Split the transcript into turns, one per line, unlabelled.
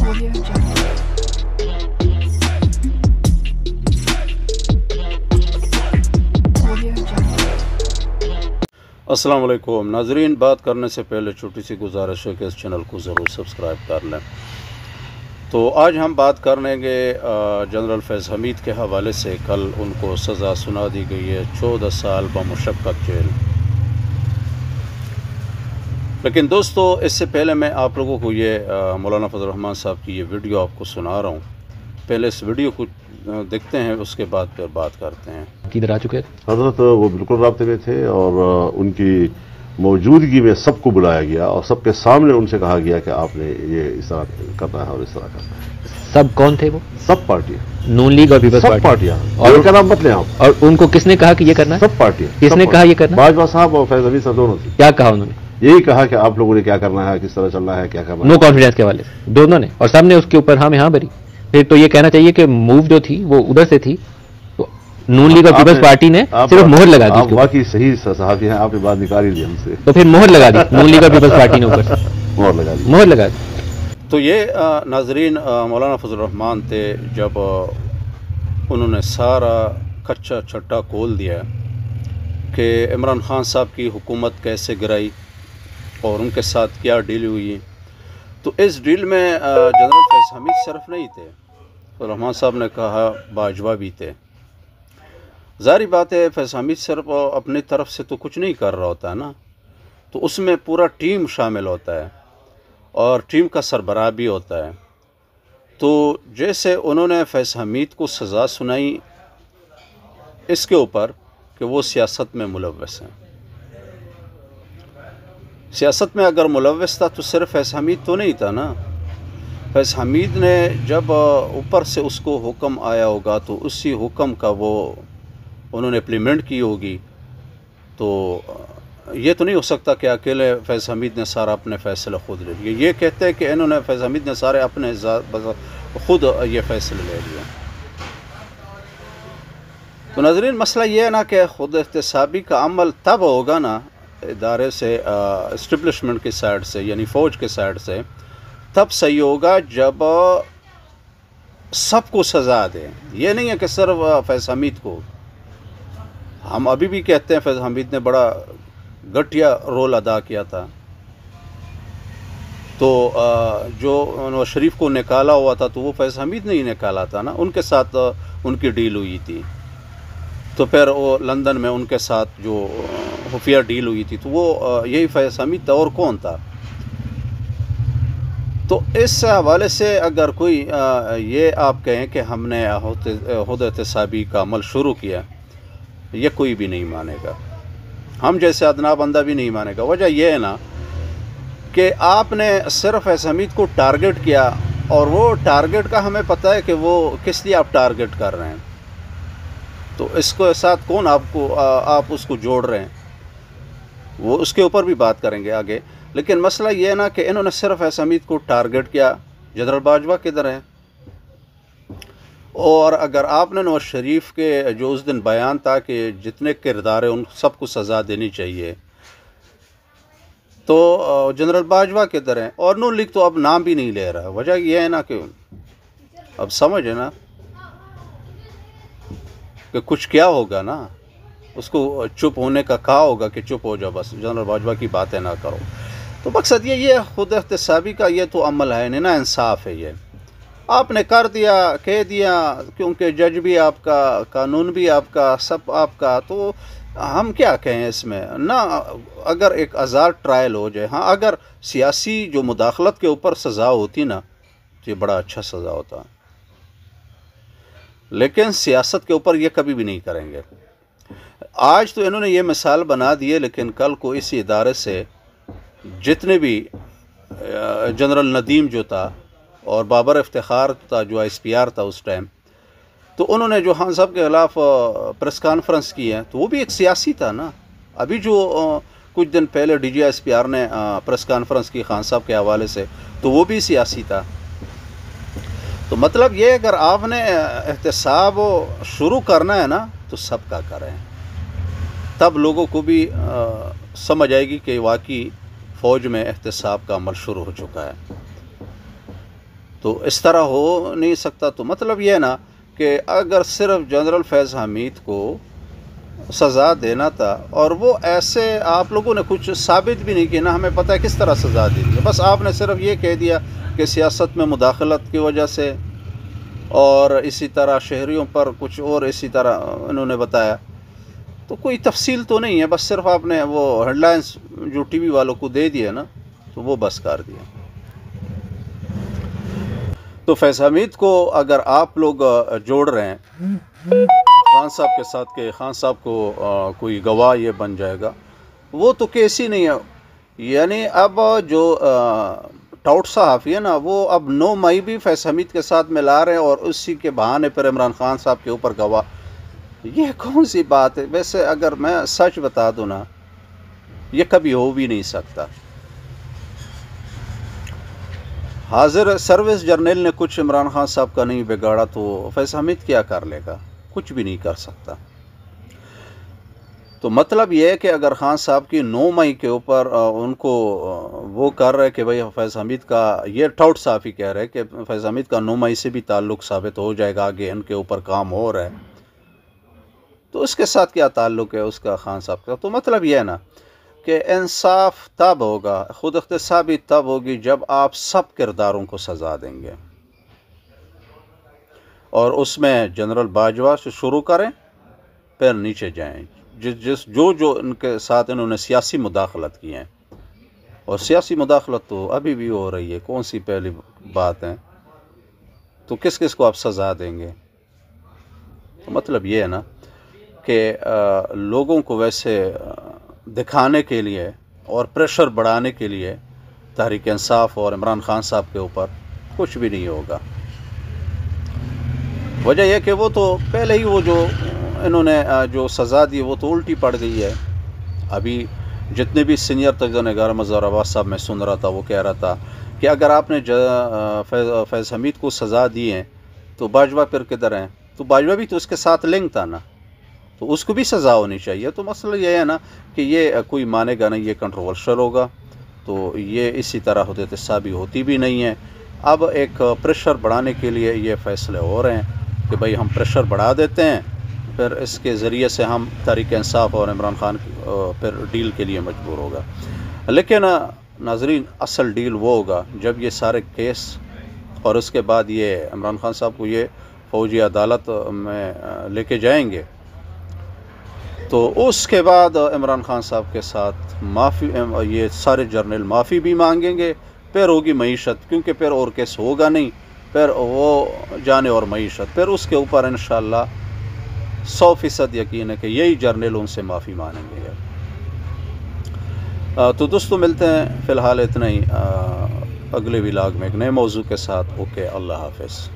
Audio Jungle. Audio Jungle.
अस्सलाम वालेकुम नाजरीन, बात करने से पहले छोटी सी गुजारिश है कि इस चैनल को ज़रूर सब्सक्राइब कर लें। तो आज हम बात करेंगे जनरल फैज़ हमीद के हवाले से। कल उनको सज़ा सुना दी गई है 14 साल बमुशक्क़त जेल। लेकिन दोस्तों, इससे पहले मैं आप लोगों को ये मौलाना फजल रहमान साहब की ये वीडियो आपको सुना रहा हूँ। पहले इस वीडियो को देखते हैं, उसके बाद फिर बात करते हैं।
किधर आ चुके थे
हजरत? वो बिल्कुल राब्ते में थे और उनकी मौजूदगी में सबको बुलाया गया और सबके सामने उनसे कहा गया कि आपने ये इस तरह करना है और इस तरह करना है।
सब कौन थे वो?
सब पार्टियां,
नून लीग और पीपल्स
सब
पार्टी।
पार्टियां,
और
और उनका नाम मत लें आप।
और उनको किसने कहा कि ये करना है?
सब पार्टियां।
किसने कहा ये करना है?
बाजवा साहब और फैज हमीद साहब दोनों थे।
क्या कहा उन्होंने?
यही कहा कि आप लोगों ने क्या करना है, किस तरह चलना है, क्या करना
नो
है।
कॉन्फिडेंस के हवाले से दोनों ने, और सबने उसके ऊपर हाँ में हाँ भरी। फिर तो ये कहना चाहिए कि मूव जो थी वो उधर से थी, तो नून लीग और पीपल्स पार्टी ने सिर्फ मोहर लगा दी।
आप वाकई सही सहाफी हैं, आपने बात निकाल ही ली हमसे।
तो फिर मोहर लगा दी नून लीग और पीपल्स पार्टी ने ऊपर से
मोहर लगा दी।
मोहर लगा दी।
तो ये नाजरीन मौलाना फजल रहमान थे जब उन्होंने सारा कच्चा छट्टा खोल दिया कि इमरान खान साहब की हुकूमत कैसे गिराई और उनके साथ क्या डील हुई। तो इस डील में जनरल फैज़ हमीद सिर्फ नहीं थे, तो रहमान साहब ने कहा बाजवा भी थे। ज़ाहिर बात है, फैज़ हमीद सिर्फ अपनी तरफ से तो कुछ नहीं कर रहा होता है ना, तो उसमें पूरा टीम शामिल होता है और टीम का सरबराह भी होता है। तो जैसे उन्होंने फैज़ हमीद को सज़ा सुनाई इसके ऊपर कि वो सियासत में मुलव्वस हैं। सियासत में अगर मुलव्वस था तो सिर्फ फैज़ हमीद तो नहीं था ना। फैज़ हमीद ने जब ऊपर से उसको हुक्म आया होगा तो उसी हुक्म का वो उन्होंने इम्प्लीमेंट की होगी। तो ये तो नहीं हो सकता कि अकेले फैज़ हमीद ने सारा अपने फ़ैसले खुद ले लिए। ये कहते हैं कि इन्होंने फैज़ हमीद ने सारे अपने खुद ये फ़ैसले ले लिए। तो नाज़रीन, मसला ये है ना कि खुद एहतसाबी का अमल तब होगा ना इदारे से, इस्टेब्लिशमेंट की साइड से, यानी फ़ौज के साइड से, तब सही होगा जब सबको सज़ा दें। ये नहीं है कि सिर्फ फैज़ हमीद को। हम अभी भी कहते हैं फैज़ हमीद ने बड़ा घटिया रोल अदा किया था। तो जो नवाज शरीफ को निकाला हुआ था तो वो फैज़ हमीद ने ही निकाला था ना, उनके साथ उनकी डील हुई थी। तो फिर वो लंदन में उनके साथ जो खुफिया डील हुई थी तो वो यही फैज़ हमीद था, और कौन था। तो इस हवाले से अगर कोई ये आप कहें कि हमने खुद एहतसाबी का अमल शुरू किया, ये कोई भी नहीं मानेगा। हम जैसे अदना बंदा भी नहीं मानेगा। वजह यह है ना कि आपने सिर्फ फैज़ हमीद को टारगेट किया, और वो टारगेट का हमें पता है कि वो किस लिए आप टारगेट कर रहे हैं। तो इसको साथ कौन आप उसको जोड़ रहे हैं, वो उसके ऊपर भी बात करेंगे आगे। लेकिन मसला ये है ना कि इन्होंने सिर्फ फैज़ हमीद को टारगेट किया। जनरल बाजवा किधर है? और अगर आपने नवाज शरीफ के जो उस दिन बयान था कि जितने किरदार हैं उन सबको सज़ा देनी चाहिए, तो जनरल बाजवा किधर हैं? और नून लीग तो अब नाम भी नहीं ले रहा। वजह यह है ना कि अब समझ है ना कि कुछ क्या होगा ना, उसको चुप होने का कहा होगा कि चुप हो जाओ, बस जनरल बाजवा की बातें ना करो। तो मकसद ये खुद एहतसाबी का ये तो अमल है नहीं ना, इंसाफ है। ये आपने कर दिया, कह दिया, क्योंकि जज भी आपका, कानून भी आपका, सब आपका। तो हम क्या कहें इसमें ना। अगर एक आज़ाद ट्रायल हो जाए, हाँ, अगर सियासी जो मुदाखलत के ऊपर सज़ा होती ना तो ये बड़ा अच्छा सज़ा होता, लेकिन सियासत के ऊपर ये कभी भी नहीं करेंगे। आज तो इन्होंने ये मिसाल बना दी है, लेकिन कल को इसी इदारे से जितने भी जनरल नदीम जो था और बाबर इफ्तिखार था जो ISPR था उस टाइम, तो उन्होंने जो खान साहब के ख़िलाफ़ प्रेस कॉन्फ्रेंस की है, तो वो भी एक सियासी था ना। अभी जो कुछ दिन पहले DG ISPR ने प्रेस कॉन्फ्रेंस की खान साहब के हवाले से, तो वो भी सियासी था। तो मतलब ये, अगर आपने एहतसाब शुरू करना है ना तो सबका करें, तब लोगों को भी समझ आएगी कि वाकई फ़ौज में एहतसाब का अमल शुरू हो चुका है। تو اس طرح ہو نہیں سکتا. تو مطلب یہ نا کہ اگر صرف جنرل فیض حمید کو سزا دینا تھا اور وہ ایسے آپ لوگوں نے کچھ ثابت بھی نہیں کیا نا، ہمیں پتہ ہے کس طرح سزا دی ہے. بس آپ نے صرف یہ کہہ دیا کہ سیاست میں مداخلت کی وجہ سے، اور اسی طرح شہریوں پر کچھ اور اسی طرح انہوں نے بتایا. تو کوئی تفصیل تو نہیں ہے، بس صرف آپ نے وہ ہیڈ لائنز جو ٹی وی والوں کو دے دیے نا تو وہ بس کر دیا. تو فیض حمید کو اگر آپ لوگ جوڑ رہے ہیں خان صاحب کے ساتھ کہ خان صاحب کو کوئی گواہ یہ بن جائے گا، وہ تو کیس ہی نہیں ہے. یعنی اب جو ٹاؤٹ صحافی ہے نا، وہ اب 9 مئی بھی فیض حمید کے ساتھ ملا رہے ہیں، اور اسی کے بہانے پر عمران خان صاحب کے اوپر گواہ. یہ کون سی بات ہے؟ ویسے اگر میں سچ بتا دوں نا، یہ کبھی ہو بھی نہیں سکتا. حاضر سروس جرنیل نے کچھ عمران خان صاحب کا نہیں بگاڑا تو فیض حمید کیا کر لے گا؟ کچھ بھی نہیں کر سکتا. تو مطلب یہ ہے کہ اگر خان صاحب کی 9 مئی کے اوپر ان کو وہ کر رہے کہ بھئی فیض حمید کا، یہ ٹاؤٹ صحافی کہہ رہے کہ فیض حمید کا 9 مئی سے بھی تعلق ثابت ہو جائے گا، آگے ان کے اوپر کام ہو رہا ہے، تو اس کے ساتھ کیا تعلق ہے اس کا خان صاحب کا؟ تو مطلب یہ ہے نا کہ انصاف تب ہوگا، خود احتسابی تب ہوگی جب آپ سب کرداروں کو سزا دیں گے. اور اس میں جنرل باجوہ سے شروع کریں، پھر نیچے جائیں. جو ان کے ساتھ انہوں نے سیاسی مداخلت کی ہیں، اور سیاسی مداخلت تو ابھی بھی ہو رہی ہے، کون سی پہلی بات ہے؟ تو کس کس کو آپ سزا دیں گے؟ تو مطلب یہ ہے نا کہ لوگوں کو ویسے دکھانے کے لیے اور پریشر بڑھانے کے لیے تحریک انصاف اور عمران خان صاحب کے اوپر کچھ بھی نہیں ہوگا. وجہ یہ کہ وہ تو پہلے ہی وہ جو انہوں نے جو سزا دی وہ تو الٹی پڑ گئی ہے. ابھی جتنے بھی سینئر تجزیہ نگار مظہر عباس صاحب میں سن رہا تھا، وہ کہہ رہا تھا کہ اگر آپ نے فیض حمید کو سزا دی ہے تو باجوہ پھر کدھر ہیں؟ تو باجوہ بھی تو اس کے ساتھ لنک تھا نا، تو اس کو بھی سزا ہونی چاہیے. تو مسئلہ یہ ہے نا کہ یہ کوئی مانے گا نہیں، یہ کنٹروورشل ہوگا، تو یہ اسی طرح حد احتسابی ہوتی بھی نہیں ہے. اب ایک پریشر بڑھانے کے لیے یہ فیصلے ہو رہے ہیں کہ بھئی ہم پریشر بڑھا دیتے ہیں، پھر اس کے ذریعے سے ہم تحریک انصاف اور عمران خان پھر ڈیل کے لیے مجبور ہوگا. لیکن ناظرین، اصل ڈیل وہ ہوگا جب یہ سارے کیس اور اس کے بعد یہ عمران خان صاحب کو یہ فوجی عدالت میں لے کے جائیں گے، تو اس کے بعد عمران خان صاحب کے ساتھ معافی، یہ سارے جرنیل معافی بھی مانگیں گے، پھر ہوگی معیشت، کیونکہ پھر اور کیس ہوگا نہیں، پھر وہ جانے اور معیشت، پھر اس کے اوپر انشاءاللہ 100% یقین ہے کہ یہی جرنیل ان سے معافی مانیں گے. تو دوستو ملتے ہیں فی الحال اتنا ہی، اگلے ولاگ میں ایک نئے موضوع کے ساتھ. اوکے، اللہ حافظ.